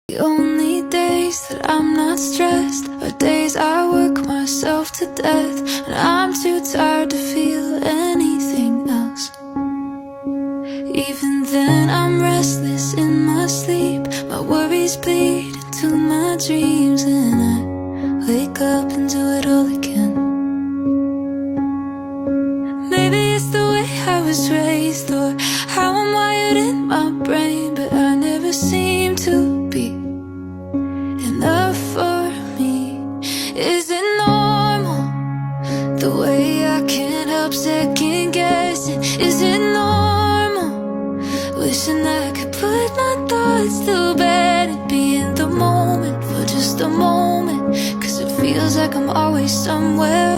The only days that I'm not stressed are days I work myself to death, and I'm too tired to feel anything else. Even then I'm restless in my sleep, my worries bleed into my dreams, and I wake up and do it all again. Maybe it's the way I was raised, or how I'm wired in my brain, but I never seem to be enough for me. Is it normal, the way I can't help second guessing? Is it normal, wishing I could put my thoughts to bed and be in the moment for just a moment? 'Cause it feels like I'm always somewhere